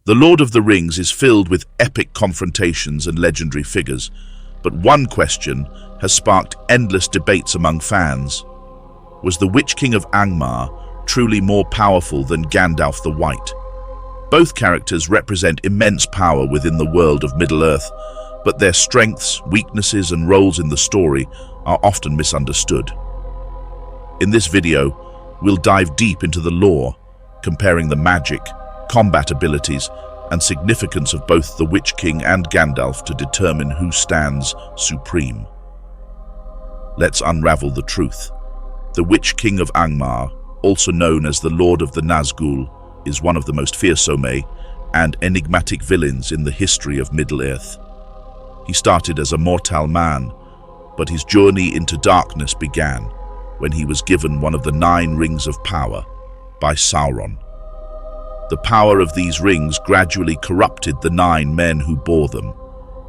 The Lord of the Rings is filled with epic confrontations and legendary figures, but one question has sparked endless debates among fans. Was the Witch King of Angmar truly more powerful than Gandalf the White? Both characters represent immense power within the world of Middle-earth, but their strengths, weaknesses, and roles in the story are often misunderstood. In this video, we'll dive deep into the lore, comparing the magic, combat abilities, and significance of both the Witch King and Gandalf to determine who stands supreme. Let's unravel the truth. The Witch King of Angmar, also known as the Lord of the Nazgul, is one of the most fearsome and enigmatic villains in the history of Middle-earth. He started as a mortal man, but his journey into darkness began when he was given one of the 9 rings of power by Sauron. The power of these rings gradually corrupted the 9 men who bore them,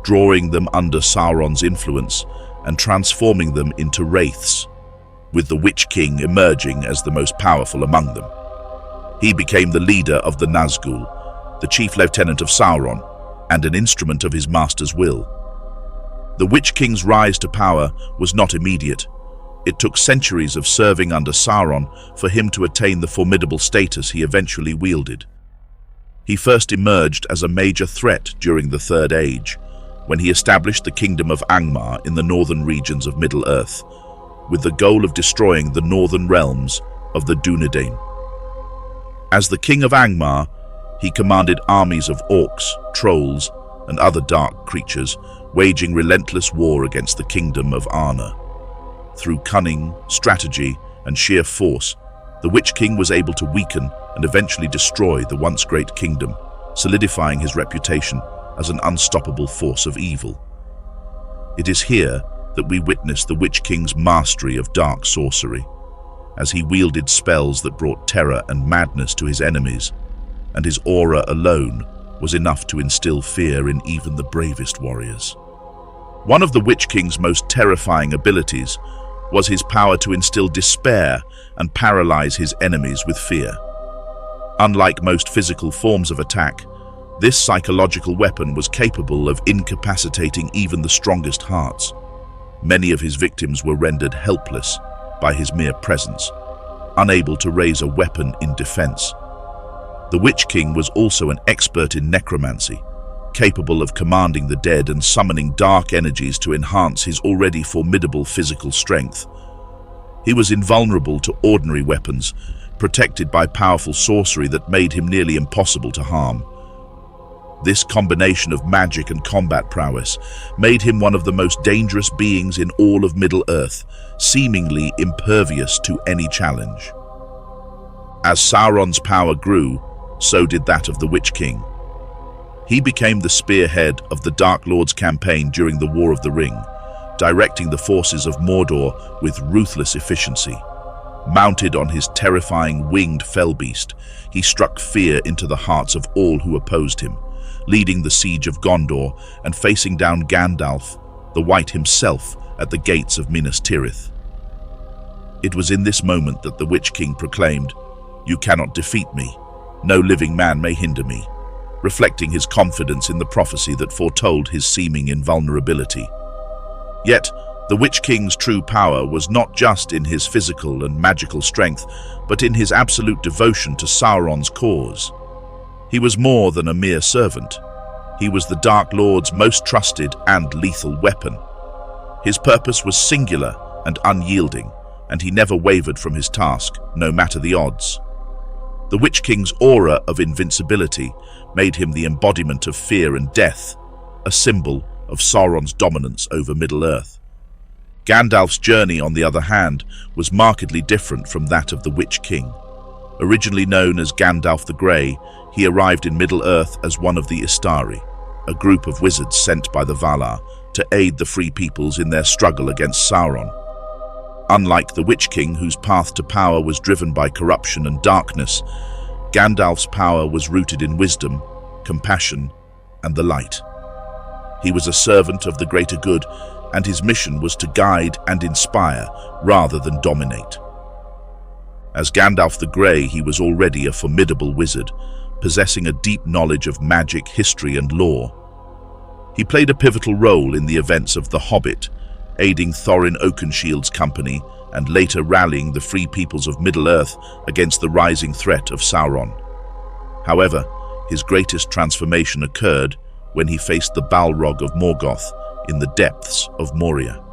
drawing them under Sauron's influence and transforming them into wraiths, with the Witch King emerging as the most powerful among them. He became the leader of the Nazgul, the chief lieutenant of Sauron, and an instrument of his master's will. The Witch King's rise to power was not immediate. It took centuries of serving under Sauron for him to attain the formidable status he eventually wielded. He first emerged as a major threat during the Third Age, when he established the Kingdom of Angmar in the northern regions of Middle-earth, with the goal of destroying the northern realms of the Dunedain. As the King of Angmar, he commanded armies of orcs, trolls, and other dark creatures, waging relentless war against the Kingdom of Arna. Through cunning, strategy, and sheer force, the Witch King was able to weaken and eventually destroy the once great kingdom, solidifying his reputation as an unstoppable force of evil. It is here that we witness the Witch King's mastery of dark sorcery, as he wielded spells that brought terror and madness to his enemies, and his aura alone was enough to instill fear in even the bravest warriors. One of the Witch King's most terrifying abilities was his power to instill despair and paralyze his enemies with fear. Unlike most physical forms of attack, this psychological weapon was capable of incapacitating even the strongest hearts. Many of his victims were rendered helpless by his mere presence, unable to raise a weapon in defense. The Witch King was also an expert in necromancy, capable of commanding the dead and summoning dark energies to enhance his already formidable physical strength. He was invulnerable to ordinary weapons, protected by powerful sorcery that made him nearly impossible to harm. This combination of magic and combat prowess made him one of the most dangerous beings in all of Middle-earth, seemingly impervious to any challenge. As Sauron's power grew, so did that of the Witch King. He became the spearhead of the Dark Lord's campaign during the War of the Ring, directing the forces of Mordor with ruthless efficiency. Mounted on his terrifying winged fellbeast, he struck fear into the hearts of all who opposed him, leading the siege of Gondor and facing down Gandalf, the White himself, at the gates of Minas Tirith. It was in this moment that the Witch King proclaimed, "You cannot defeat me. No living man may hinder me," reflecting his confidence in the prophecy that foretold his seeming invulnerability. Yet, the Witch King's true power was not just in his physical and magical strength, but in his absolute devotion to Sauron's cause. He was more than a mere servant. He was the Dark Lord's most trusted and lethal weapon. His purpose was singular and unyielding, and he never wavered from his task, no matter the odds. The Witch King's aura of invincibility made him the embodiment of fear and death, a symbol of Sauron's dominance over Middle-earth. Gandalf's journey, on the other hand, was markedly different from that of the Witch King. Originally known as Gandalf the Grey, he arrived in Middle-earth as one of the Istari, a group of wizards sent by the Valar to aid the Free Peoples in their struggle against Sauron. Unlike the Witch King, whose path to power was driven by corruption and darkness, Gandalf's power was rooted in wisdom, compassion, and the light. He was a servant of the greater good, and his mission was to guide and inspire rather than dominate. As Gandalf the Grey, he was already a formidable wizard, possessing a deep knowledge of magic, history, and lore. He played a pivotal role in the events of The Hobbit, aiding Thorin Oakenshield's company and later rallying the free peoples of Middle-earth against the rising threat of Sauron. However, his greatest transformation occurred when he faced the Balrog of Morgoth in the depths of Moria.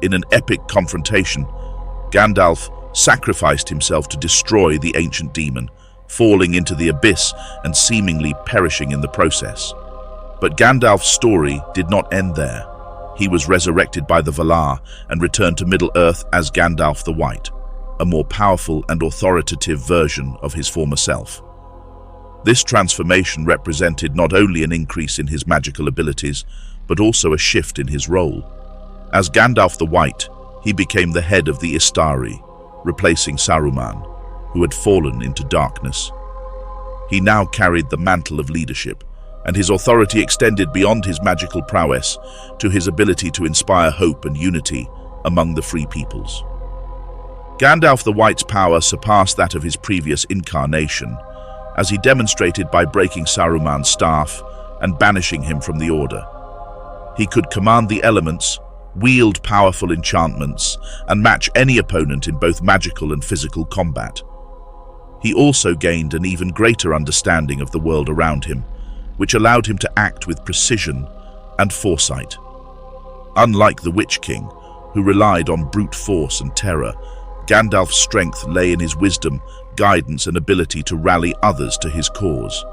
In an epic confrontation, Gandalf sacrificed himself to destroy the ancient demon, falling into the abyss and seemingly perishing in the process. But Gandalf's story did not end there. He was resurrected by the Valar and returned to Middle-earth as Gandalf the White, a more powerful and authoritative version of his former self. This transformation represented not only an increase in his magical abilities, but also a shift in his role. As Gandalf the White, he became the head of the Istari, replacing Saruman, who had fallen into darkness. He now carried the mantle of leadership, and his authority extended beyond his magical prowess to his ability to inspire hope and unity among the free peoples. Gandalf the White's power surpassed that of his previous incarnation, as he demonstrated by breaking Saruman's staff and banishing him from the Order. He could command the elements, wield powerful enchantments, and match any opponent in both magical and physical combat. He also gained an even greater understanding of the world around him, which allowed him to act with precision and foresight. Unlike the Witch King, who relied on brute force and terror, Gandalf's strength lay in his wisdom, guidance, and ability to rally others to his cause.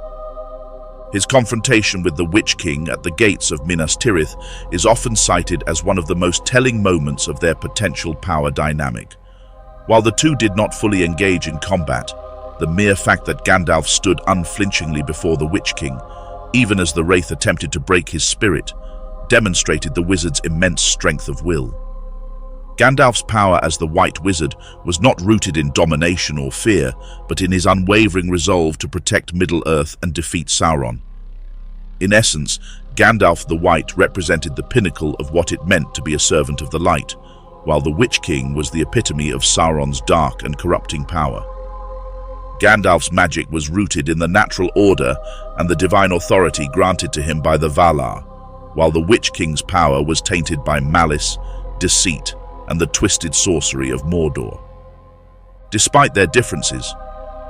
His confrontation with the Witch King at the gates of Minas Tirith is often cited as one of the most telling moments of their potential power dynamic. While the two did not fully engage in combat, the mere fact that Gandalf stood unflinchingly before the Witch King, even as the Wraith attempted to break his spirit, demonstrated the wizard's immense strength of will. Gandalf's power as the White Wizard was not rooted in domination or fear, but in his unwavering resolve to protect Middle-earth and defeat Sauron. In essence, Gandalf the White represented the pinnacle of what it meant to be a servant of the light, while the Witch King was the epitome of Sauron's dark and corrupting power. Gandalf's magic was rooted in the natural order and the divine authority granted to him by the Valar, while the Witch King's power was tainted by malice, deceit, and the twisted sorcery of Mordor. Despite their differences,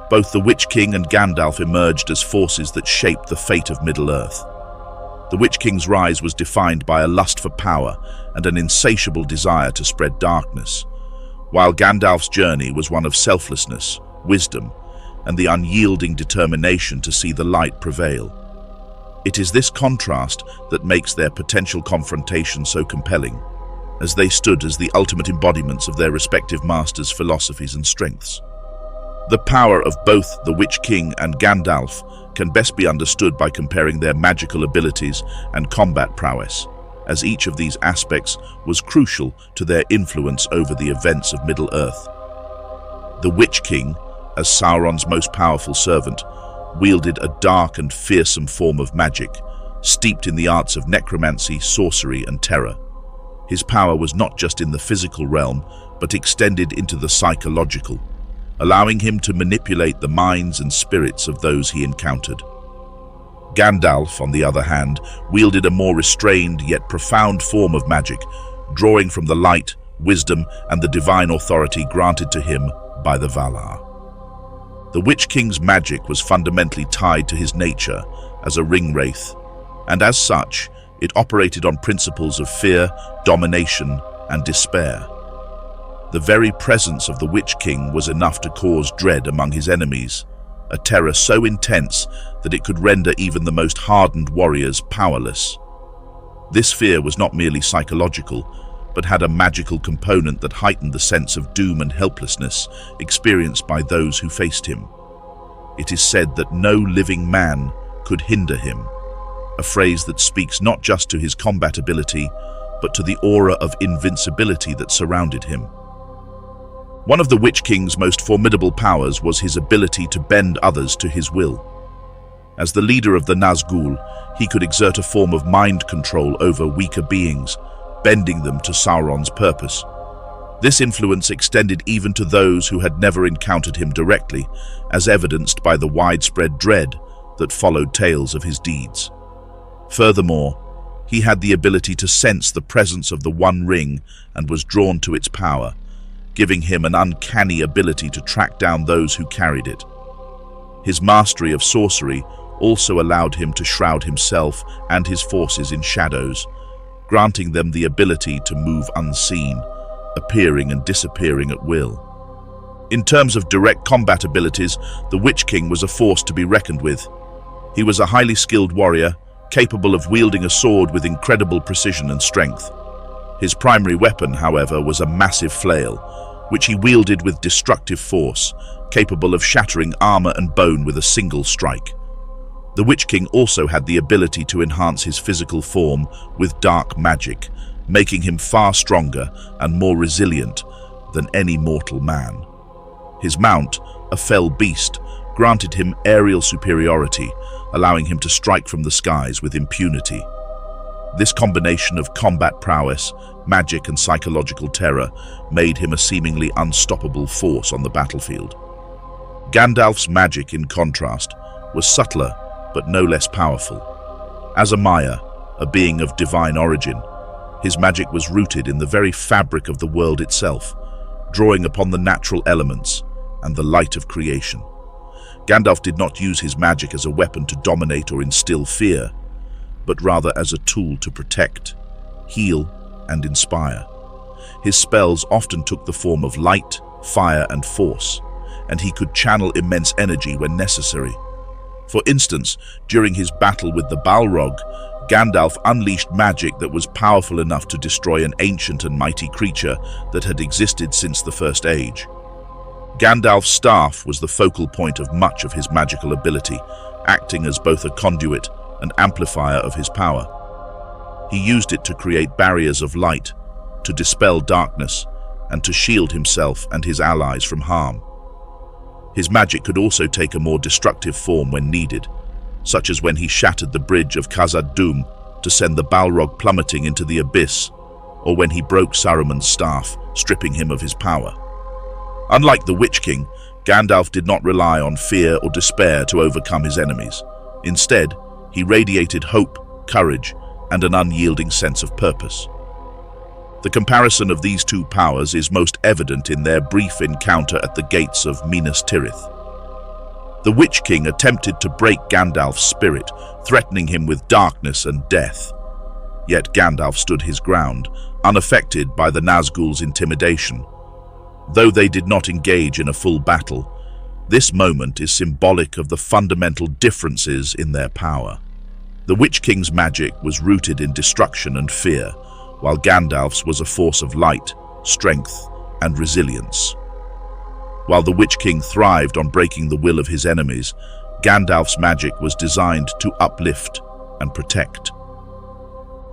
both the Witch King and Gandalf emerged as forces that shaped the fate of Middle-earth. The Witch King's rise was defined by a lust for power and an insatiable desire to spread darkness, while Gandalf's journey was one of selflessness, wisdom, and the unyielding determination to see the light prevail. It is this contrast that makes their potential confrontation so compelling, as they stood as the ultimate embodiments of their respective masters' philosophies and strengths. The power of both the Witch King and Gandalf can best be understood by comparing their magical abilities and combat prowess, as each of these aspects was crucial to their influence over the events of Middle-earth. The Witch King, as Sauron's most powerful servant, wielded a dark and fearsome form of magic, steeped in the arts of necromancy, sorcery, and terror. His power was not just in the physical realm, but extended into the psychological, allowing him to manipulate the minds and spirits of those he encountered. Gandalf, on the other hand, wielded a more restrained yet profound form of magic, drawing from the light, wisdom, and the divine authority granted to him by the Valar. The Witch King's magic was fundamentally tied to his nature as a ring wraith, and as such, it operated on principles of fear, domination, and despair. The very presence of the Witch King was enough to cause dread among his enemies, a terror so intense that it could render even the most hardened warriors powerless. This fear was not merely psychological, but had a magical component that heightened the sense of doom and helplessness experienced by those who faced him. It is said that no living man could hinder him, a phrase that speaks not just to his combat ability, but to the aura of invincibility that surrounded him. One of the Witch King's most formidable powers was his ability to bend others to his will. As the leader of the Nazgul, he could exert a form of mind control over weaker beings, bending them to Sauron's purpose. This influence extended even to those who had never encountered him directly, as evidenced by the widespread dread that followed tales of his deeds. Furthermore, he had the ability to sense the presence of the One Ring and was drawn to its power, giving him an uncanny ability to track down those who carried it. His mastery of sorcery also allowed him to shroud himself and his forces in shadows, granting them the ability to move unseen, appearing and disappearing at will. In terms of direct combat abilities, the Witch King was a force to be reckoned with. He was a highly skilled warrior, capable of wielding a sword with incredible precision and strength. His primary weapon, however, was a massive flail, which he wielded with destructive force, capable of shattering armor and bone with a single strike. The Witch King also had the ability to enhance his physical form with dark magic, making him far stronger and more resilient than any mortal man. His mount, a fell beast, granted him aerial superiority, allowing him to strike from the skies with impunity. This combination of combat prowess, magic and psychological terror made him a seemingly unstoppable force on the battlefield. Gandalf's magic, in contrast, was subtler but no less powerful. As a Maya, a being of divine origin, his magic was rooted in the very fabric of the world itself, drawing upon the natural elements and the light of creation. Gandalf did not use his magic as a weapon to dominate or instill fear, but rather as a tool to protect, heal, and inspire. His spells often took the form of light, fire, and force, and he could channel immense energy when necessary. For instance, during his battle with the Balrog, Gandalf unleashed magic that was powerful enough to destroy an ancient and mighty creature that had existed since the First Age. Gandalf's staff was the focal point of much of his magical ability, acting as both a conduit and amplifier of his power. He used it to create barriers of light, to dispel darkness, and to shield himself and his allies from harm. His magic could also take a more destructive form when needed, such as when he shattered the bridge of Khazad-dûm to send the Balrog plummeting into the abyss, or when he broke Saruman's staff, stripping him of his power. Unlike the Witch King, Gandalf did not rely on fear or despair to overcome his enemies. Instead, he radiated hope, courage, and an unyielding sense of purpose. The comparison of these two powers is most evident in their brief encounter at the gates of Minas Tirith. The Witch King attempted to break Gandalf's spirit, threatening him with darkness and death. Yet Gandalf stood his ground, unaffected by the Nazgul's intimidation. Though they did not engage in a full battle, this moment is symbolic of the fundamental differences in their power. The Witch King's magic was rooted in destruction and fear, while Gandalf's was a force of light, strength, and resilience. While the Witch King thrived on breaking the will of his enemies, Gandalf's magic was designed to uplift and protect.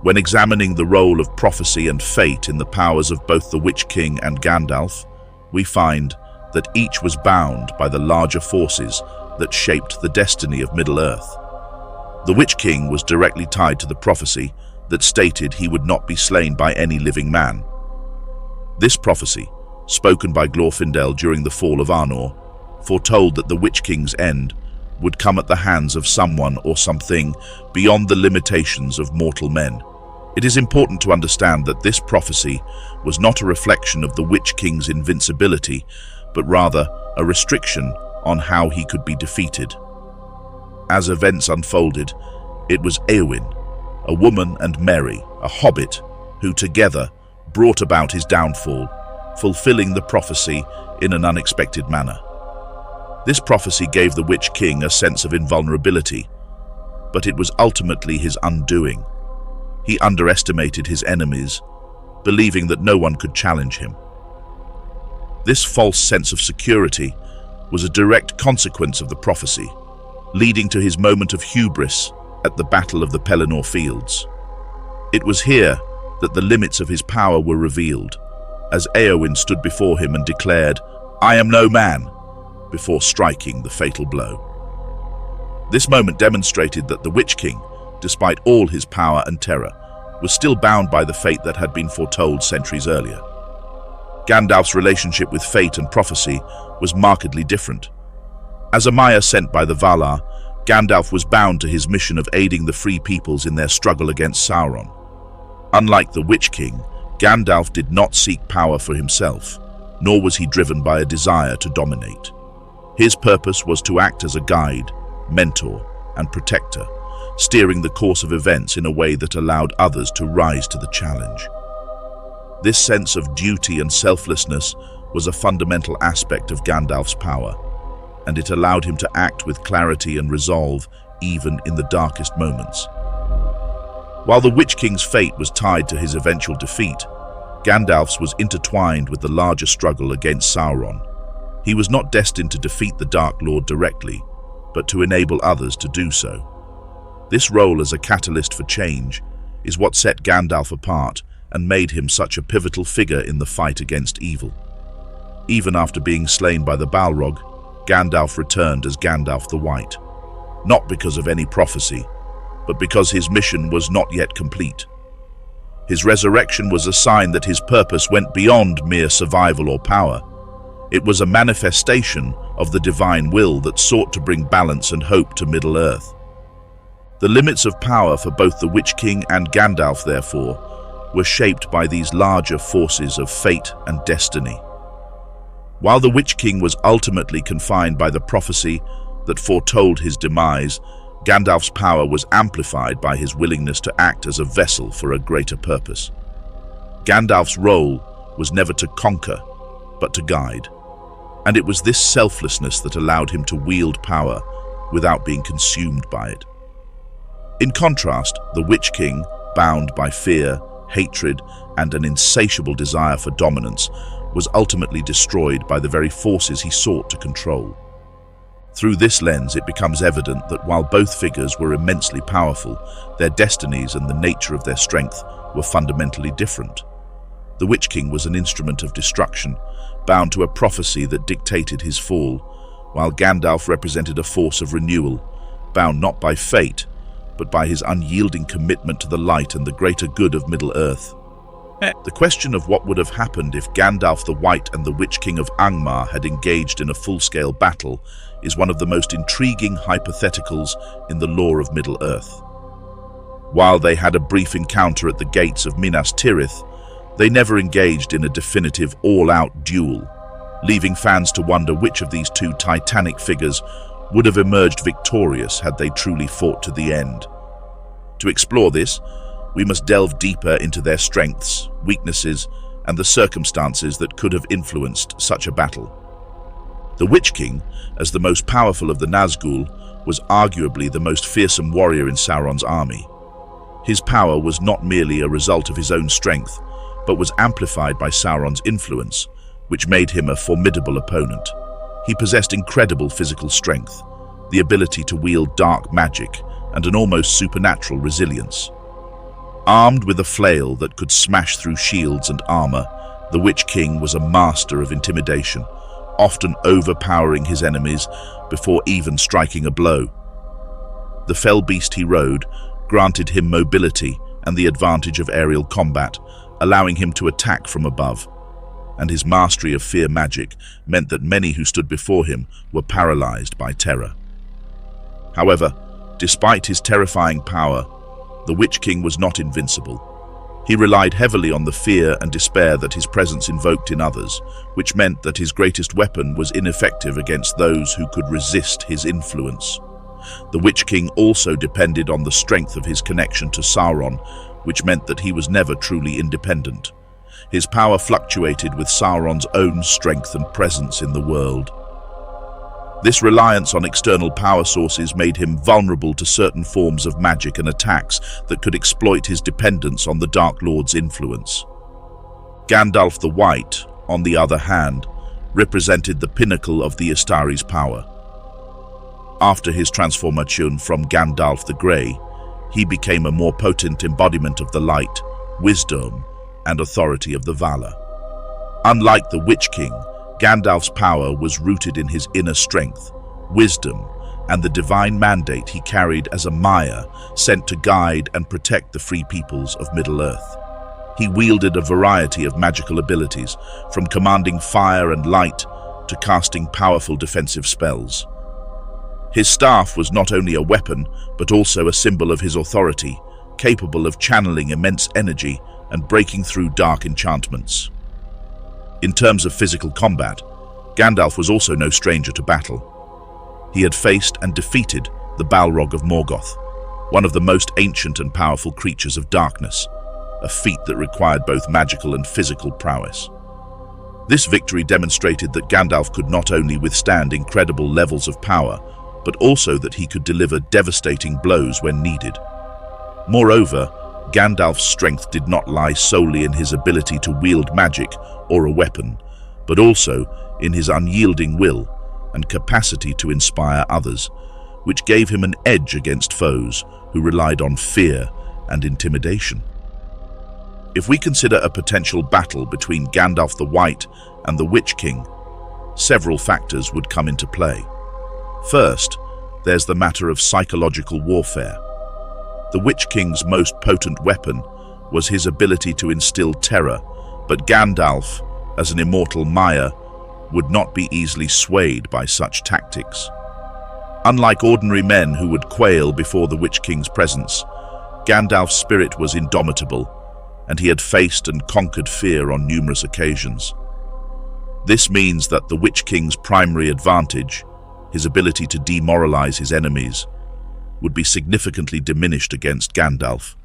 When examining the role of prophecy and fate in the powers of both the Witch King and Gandalf, we find that each was bound by the larger forces that shaped the destiny of Middle-earth. The Witch King was directly tied to the prophecy that stated he would not be slain by any living man. This prophecy, spoken by Glorfindel during the fall of Arnor, foretold that the Witch King's end would come at the hands of someone or something beyond the limitations of mortal men. It is important to understand that this prophecy was not a reflection of the Witch King's invincibility, but rather a restriction on how he could be defeated. As events unfolded, it was Éowyn, a woman, and Merry, a hobbit, who together brought about his downfall, fulfilling the prophecy in an unexpected manner. This prophecy gave the Witch King a sense of invulnerability, but it was ultimately his undoing. He underestimated his enemies, believing that no one could challenge him. This false sense of security was a direct consequence of the prophecy, leading to his moment of hubris at the Battle of the Pelennor Fields. It was here that the limits of his power were revealed, as Éowyn stood before him and declared, "I am no man," before striking the fatal blow. This moment demonstrated that the Witch King, despite all his power and terror, was still bound by the fate that had been foretold centuries earlier. Gandalf's relationship with fate and prophecy was markedly different. As a Maya sent by the Valar, Gandalf was bound to his mission of aiding the free peoples in their struggle against Sauron. Unlike the Witch King, Gandalf did not seek power for himself, nor was he driven by a desire to dominate. His purpose was to act as a guide, mentor, and protector, steering the course of events in a way that allowed others to rise to the challenge. This sense of duty and selflessness was a fundamental aspect of Gandalf's power, and it allowed him to act with clarity and resolve even in the darkest moments. While the Witch King's fate was tied to his eventual defeat, Gandalf's was intertwined with the larger struggle against Sauron. He was not destined to defeat the Dark Lord directly, but to enable others to do so. This role as a catalyst for change is what set Gandalf apart and made him such a pivotal figure in the fight against evil. Even after being slain by the Balrog, Gandalf returned as Gandalf the White, not because of any prophecy, but because his mission was not yet complete. His resurrection was a sign that his purpose went beyond mere survival or power. It was a manifestation of the divine will that sought to bring balance and hope to Middle-earth. The limits of power for both the Witch King and Gandalf, therefore, were shaped by these larger forces of fate and destiny. While the Witch King was ultimately confined by the prophecy that foretold his demise, Gandalf's power was amplified by his willingness to act as a vessel for a greater purpose. Gandalf's role was never to conquer, but to guide, and it was this selflessness that allowed him to wield power without being consumed by it. In contrast, the Witch King, bound by fear, hatred, and an insatiable desire for dominance, was ultimately destroyed by the very forces he sought to control. Through this lens, it becomes evident that while both figures were immensely powerful, their destinies and the nature of their strength were fundamentally different. The Witch King was an instrument of destruction, bound to a prophecy that dictated his fall, while Gandalf represented a force of renewal, bound not by fate, but by his unyielding commitment to the light and the greater good of Middle-earth. The question of what would have happened if Gandalf the White and the Witch King of Angmar had engaged in a full-scale battle is one of the most intriguing hypotheticals in the lore of Middle-earth. While they had a brief encounter at the gates of Minas Tirith, they never engaged in a definitive all-out duel, leaving fans to wonder which of these two titanic figures would have emerged victorious had they truly fought to the end. To explore this, we must delve deeper into their strengths, weaknesses, and the circumstances that could have influenced such a battle. The Witch King, as the most powerful of the Nazgul, was arguably the most fearsome warrior in Sauron's army. His power was not merely a result of his own strength, but was amplified by Sauron's influence, which made him a formidable opponent. He possessed incredible physical strength, the ability to wield dark magic, and an almost supernatural resilience. Armed with a flail that could smash through shields and armor, the Witch King was a master of intimidation, often overpowering his enemies before even striking a blow. The fell beast he rode granted him mobility and the advantage of aerial combat, allowing him to attack from above, and his mastery of fear magic meant that many who stood before him were paralyzed by terror. However, despite his terrifying power, the Witch King was not invincible. He relied heavily on the fear and despair that his presence invoked in others, which meant that his greatest weapon was ineffective against those who could resist his influence. The Witch King also depended on the strength of his connection to Sauron, which meant that he was never truly independent. His power fluctuated with Sauron's own strength and presence in the world. This reliance on external power sources made him vulnerable to certain forms of magic and attacks that could exploit his dependence on the Dark Lord's influence. Gandalf the White, on the other hand, represented the pinnacle of the Istari's power. After his transformation from Gandalf the Grey, he became a more potent embodiment of the light, wisdom, and authority of the Valar. Unlike the Witch King, Gandalf's power was rooted in his inner strength, wisdom, and the divine mandate he carried as a Maya sent to guide and protect the free peoples of Middle-earth. He wielded a variety of magical abilities, from commanding fire and light to casting powerful defensive spells. His staff was not only a weapon, but also a symbol of his authority, capable of channeling immense energy and breaking through dark enchantments. In terms of physical combat, Gandalf was also no stranger to battle. He had faced and defeated the Balrog of Morgoth, one of the most ancient and powerful creatures of darkness, a feat that required both magical and physical prowess. This victory demonstrated that Gandalf could not only withstand incredible levels of power, but also that he could deliver devastating blows when needed. Moreover, Gandalf's strength did not lie solely in his ability to wield magic or a weapon, but also in his unyielding will and capacity to inspire others, which gave him an edge against foes who relied on fear and intimidation. If we consider a potential battle between Gandalf the White and the Witch King, several factors would come into play. First, there's the matter of psychological warfare. The Witch King's most potent weapon was his ability to instill terror, but Gandalf, as an immortal Maya, would not be easily swayed by such tactics. Unlike ordinary men who would quail before the Witch King's presence, Gandalf's spirit was indomitable, and he had faced and conquered fear on numerous occasions. This means that the Witch King's primary advantage, his ability to demoralize his enemies, would be significantly diminished against Gandalf.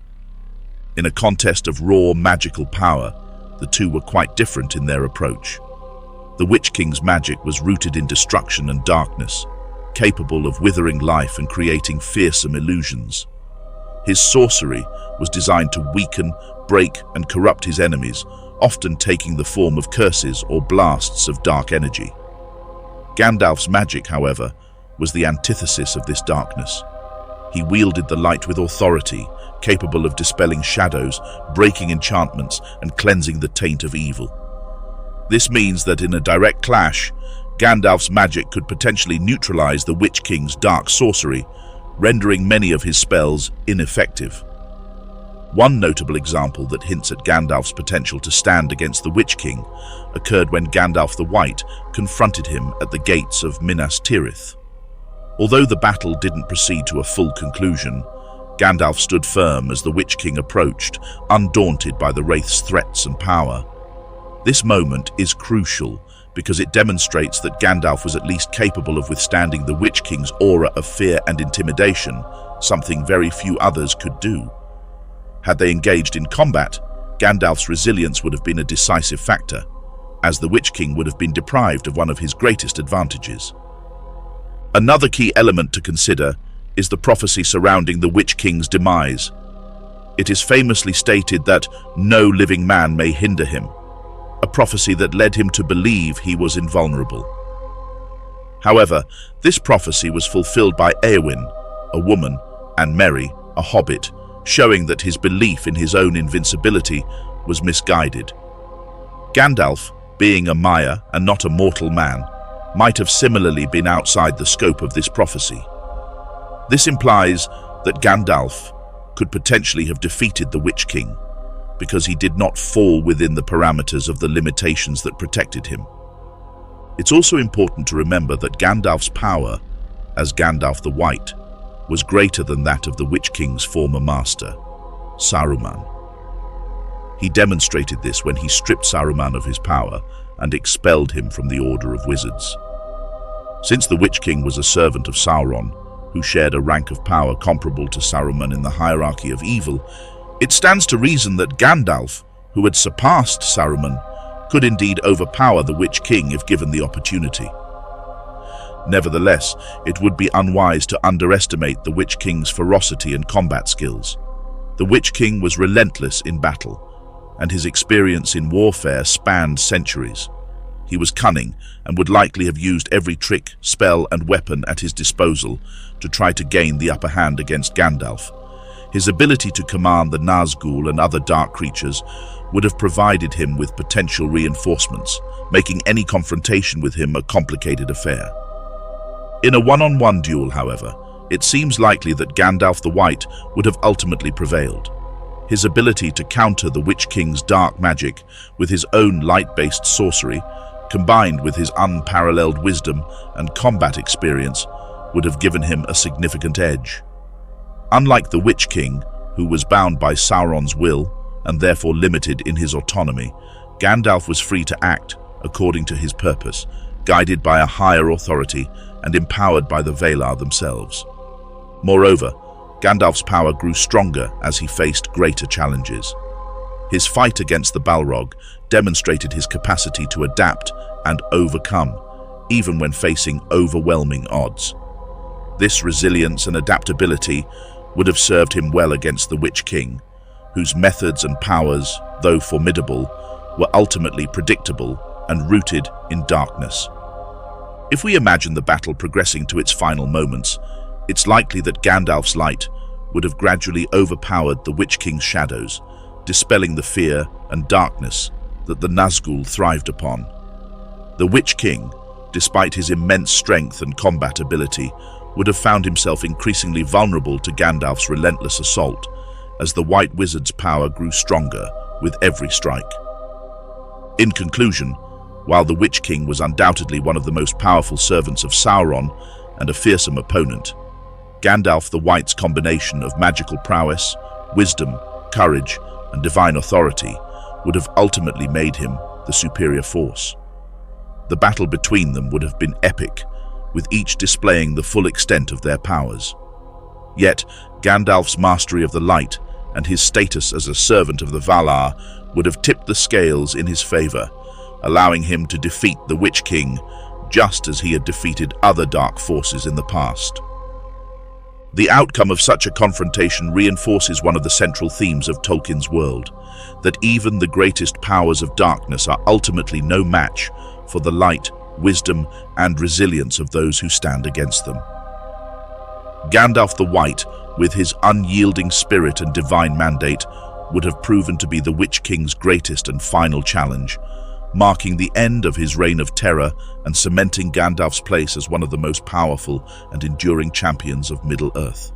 In a contest of raw magical power, the two were quite different in their approach. The Witch King's magic was rooted in destruction and darkness, capable of withering life and creating fearsome illusions. His sorcery was designed to weaken, break, and corrupt his enemies, often taking the form of curses or blasts of dark energy. Gandalf's magic, however, was the antithesis of this darkness. He wielded the light with authority, capable of dispelling shadows, breaking enchantments, and cleansing the taint of evil. This means that in a direct clash, Gandalf's magic could potentially neutralize the Witch King's dark sorcery, rendering many of his spells ineffective. One notable example that hints at Gandalf's potential to stand against the Witch King occurred when Gandalf the White confronted him at the gates of Minas Tirith. Although the battle didn't proceed to a full conclusion, Gandalf stood firm as the Witch King approached, undaunted by the Wraith's threats and power. This moment is crucial because it demonstrates that Gandalf was at least capable of withstanding the Witch King's aura of fear and intimidation, something very few others could do. Had they engaged in combat, Gandalf's resilience would have been a decisive factor, as the Witch King would have been deprived of one of his greatest advantages. Another key element to consider is the prophecy surrounding the Witch King's demise. It is famously stated that no living man may hinder him, a prophecy that led him to believe he was invulnerable. However, this prophecy was fulfilled by Éowyn, a woman, and Merry, a hobbit, showing that his belief in his own invincibility was misguided. Gandalf, being a Maya and not a mortal man, might have similarly been outside the scope of this prophecy. This implies that Gandalf could potentially have defeated the Witch King because he did not fall within the parameters of the limitations that protected him. It's also important to remember that Gandalf's power, as Gandalf the White, was greater than that of the Witch King's former master, Saruman. He demonstrated this when he stripped Saruman of his power and expelled him from the Order of Wizards. Since the Witch King was a servant of Sauron, who shared a rank of power comparable to Saruman in the hierarchy of evil, it stands to reason that Gandalf, who had surpassed Saruman, could indeed overpower the Witch King if given the opportunity. Nevertheless, it would be unwise to underestimate the Witch King's ferocity and combat skills. The Witch King was relentless in battle, and his experience in warfare spanned centuries. He was cunning and would likely have used every trick, spell, and weapon at his disposal to try to gain the upper hand against Gandalf. His ability to command the Nazgul and other dark creatures would have provided him with potential reinforcements, making any confrontation with him a complicated affair. In a one-on-one duel, however, it seems likely that Gandalf the White would have ultimately prevailed. His ability to counter the Witch King's dark magic with his own light-based sorcery, combined with his unparalleled wisdom and combat experience, would have given him a significant edge. Unlike the Witch King, who was bound by Sauron's will and therefore limited in his autonomy, Gandalf was free to act according to his purpose, guided by a higher authority and empowered by the Valar themselves. Moreover, Gandalf's power grew stronger as he faced greater challenges. His fight against the Balrog demonstrated his capacity to adapt and overcome, even when facing overwhelming odds. This resilience and adaptability would have served him well against the Witch King, whose methods and powers, though formidable, were ultimately predictable and rooted in darkness. If we imagine the battle progressing to its final moments, it's likely that Gandalf's light would have gradually overpowered the Witch King's shadows, dispelling the fear and darkness that the Nazgul thrived upon. The Witch King, despite his immense strength and combat ability, would have found himself increasingly vulnerable to Gandalf's relentless assault as the White Wizard's power grew stronger with every strike. In conclusion, while the Witch King was undoubtedly one of the most powerful servants of Sauron and a fearsome opponent, Gandalf the White's combination of magical prowess, wisdom, courage, and divine authority would have ultimately made him the superior force. The battle between them would have been epic, with each displaying the full extent of their powers. Yet, Gandalf's mastery of the light and his status as a servant of the Valar would have tipped the scales in his favor, allowing him to defeat the Witch King just as he had defeated other dark forces in the past. The outcome of such a confrontation reinforces one of the central themes of Tolkien's world, that even the greatest powers of darkness are ultimately no match for the light, wisdom, and resilience of those who stand against them. Gandalf the White, with his unyielding spirit and divine mandate, would have proven to be the Witch King's greatest and final challenge, marking the end of his reign of terror and cementing Gandalf's place as one of the most powerful and enduring champions of Middle-earth.